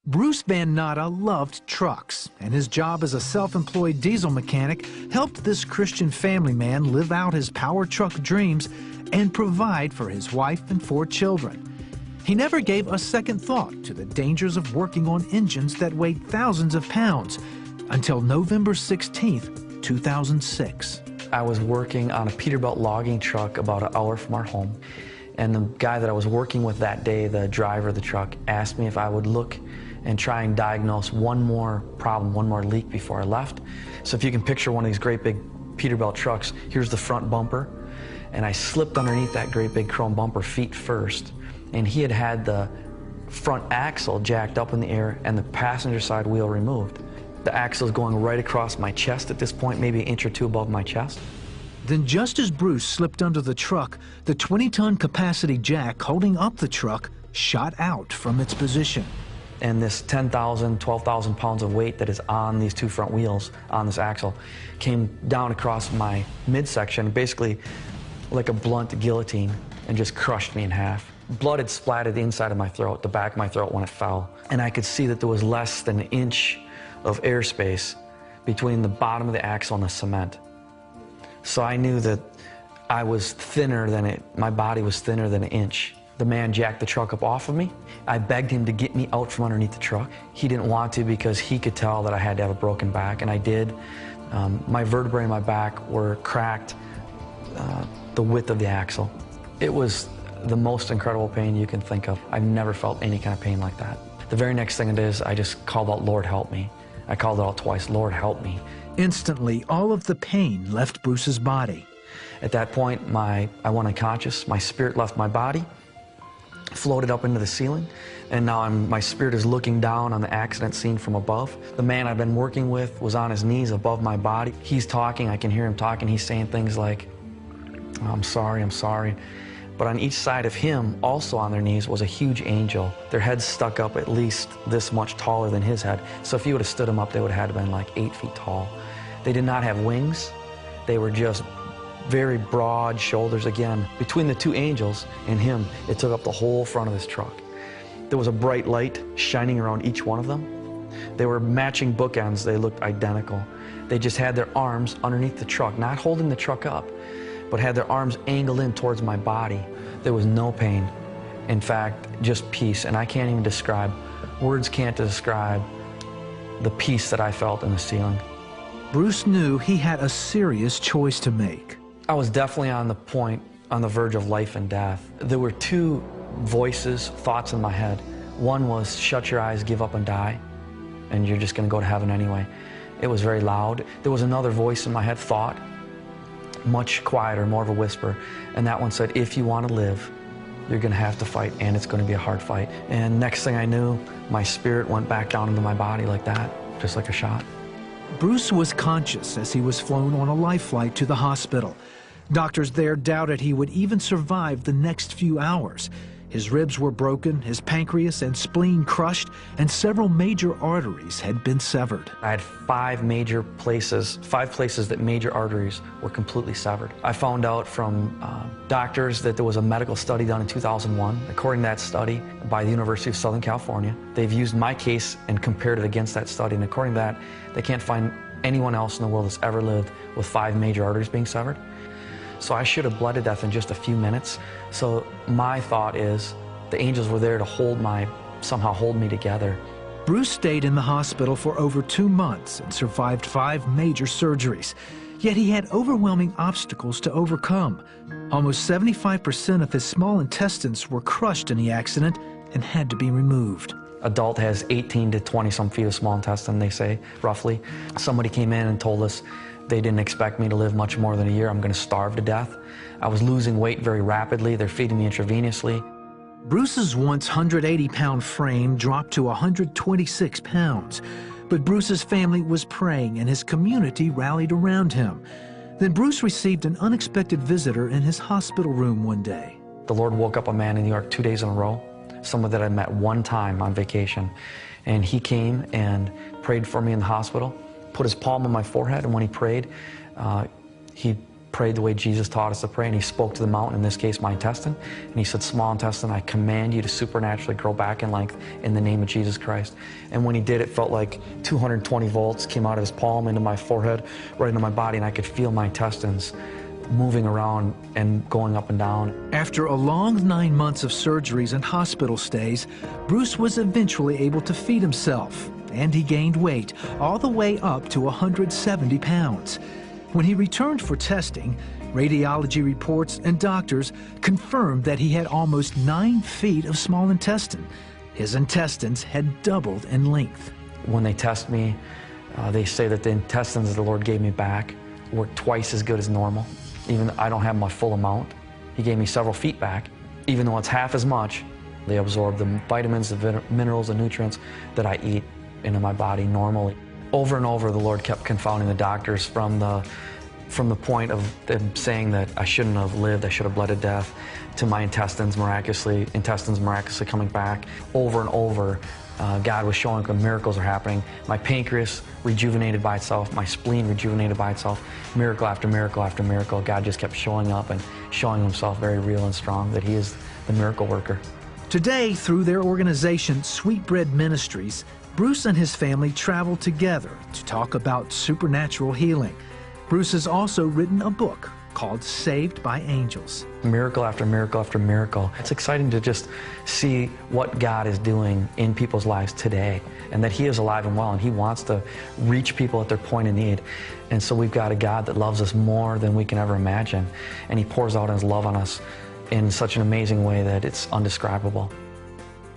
Bruce Van Natta loved trucks, and his job as a self-employed diesel mechanic helped this Christian family man live out his power truck dreams and provide for his wife and 4 children. He never gave a second thought to the dangers of working on engines that weighed thousands of pounds until November 16th, 2006. I was working on a Peterbilt logging truck about an hour from our home, and the guy that I was working with that day, the driver of the truck, asked me if I would look and try and diagnose one more problem, one more leak before I left. So if you can picture one of these great big Peterbilt trucks, here's the front bumper, and I slipped underneath that great big chrome bumper feet first, and he had the front axle jacked up in the air and the passenger side wheel removed. The axle is going right across my chest at this point, maybe an inch or 2 above my chest. Then just as Bruce slipped under the truck, the 20-ton capacity jack holding up the truck shot out from its position. And this 10,000, 12,000 pounds of weight that is on these 2 front wheels on this axle came down across my midsection, basically like a blunt guillotine, and just crushed me in half. Blood had splattered the inside of my throat, the back of my throat when it fell. And I could see that there was less than an inch of airspace between the bottom of the axle and the cement. So I knew that I was thinner than my body was thinner than an inch. The man jacked the truck up off of me. I begged him to get me out from underneath the truck. He didn't want to because he could tell that I had to have a broken back, and I did. My vertebrae in my back were cracked the width of the axle. It was the most incredible pain you can think of. I've never felt any kind of pain like that. The very next thing it is, I just called out, "Lord, help me." I called it out twice, "Lord, help me." Instantly, all of the pain left Bruce's body. At that point, I went unconscious. My spirit left my body, floated up into the ceiling, and now my spirit is looking down on the accident scene from above. The man I've been working with was on his knees above my body. He's talking, I can hear him talking. He's saying things like, I'm sorry. But on each side of him, also on their knees, was a huge angel. Their heads stuck up at least this much taller than his head. So if you would have stood them up, they would have had to been like 8 feet tall. They did not have wings. They were just very broad shoulders. Again, between the 2 angels and him, it took up the whole front of this truck. There was a bright light shining around each one of them. They were matching bookends. They looked identical. They just had their arms underneath the truck, not holding the truck up, but had their arms angled in towards my body. There was no pain. In fact, just peace. And I can't even describe, words can't describe the peace that I felt in the ceiling. Bruce knew he had a serious choice to make. I was definitely on the verge of life and death. There were 2 voices, thoughts in my head. One was, shut your eyes, give up and die, and you're just gonna go to heaven anyway. It was very loud. There was another voice in my head, thought, much quieter, more of a whisper, and that one said, if you want to live, you're gonna have to fight, and it's gonna be a hard fight. And next thing I knew, my spirit went back down into my body like that, just like a shot. Bruce was conscious as he was flown on a life flight to the hospital. Doctors there doubted he would even survive the next few hours. His ribs were broken, his pancreas and spleen crushed, and several major arteries had been severed. I had 5 places that major arteries were completely severed. I found out from doctors that there was a medical study done in 2001. According to that study by the University of Southern California, they've used my case and compared it against that study, and according to that, they can't find anyone else in the world that's ever lived with 5 major arteries being severed. So I should have bled to death in just a few minutes. So my thought is the angels were there to somehow hold me together. Bruce stayed in the hospital for over 2 months and survived 5 major surgeries. Yet he had overwhelming obstacles to overcome. Almost 75% of his small intestines were crushed in the accident and had to be removed. Adult has 18 to 20 some feet of small intestine, they say, roughly. Somebody came in and told us they didn't expect me to live much more than a year. I'm going to starve to death. I was losing weight very rapidly. They're feeding me intravenously. Bruce's once 180-pound frame dropped to 126 pounds. But Bruce's family was praying and his community rallied around him. Then Bruce received an unexpected visitor in his hospital room one day. The Lord woke up a man in New York 2 days in a row, someone that I met one time on vacation. And he came and prayed for me in the hospital, put his palm on my forehead, and when he prayed, he prayed the way Jesus taught us to pray, and he spoke to the mountain, in this case my intestine, and he said, small intestine, I command you to supernaturally grow back in length in the name of Jesus Christ. And when he did, it felt like 220 volts came out of his palm into my forehead, right into my body, and I could feel my intestines moving around and going up and down. After a long 9 months of surgeries and hospital stays, Bruce was eventually able to feed himself, and he gained weight, all the way up to 170 pounds. When he returned for testing, radiology reports and doctors confirmed that he had almost 9 feet of small intestine. His intestines had doubled in length. When they test me, they say that the intestines that the Lord gave me back work twice as good as normal. Even though I don't have my full amount, he gave me several feet back. Even though it's half as much, they absorb the vitamins, the minerals, the nutrients that I eat into my body normally. Over and over, the Lord kept confounding the doctors from the point of them saying that I shouldn't have lived, I should have bled to death, to my intestines miraculously coming back. Over and over, God was showing that miracles are happening. My pancreas rejuvenated by itself, my spleen rejuvenated by itself. Miracle after miracle after miracle. God just kept showing up and showing himself very real and strong, that he is the miracle worker. Today, through their organization, Sweetbread Ministries, Bruce and his family travel together to talk about supernatural healing. Bruce has also written a book called Saved by Angels. Miracle after miracle after miracle. It's exciting to just see what God is doing in people's lives today, and that he is alive and well, and he wants to reach people at their point of need. And so we've got a God that loves us more than we can ever imagine, and he pours out his love on us in such an amazing way that it's undescribable.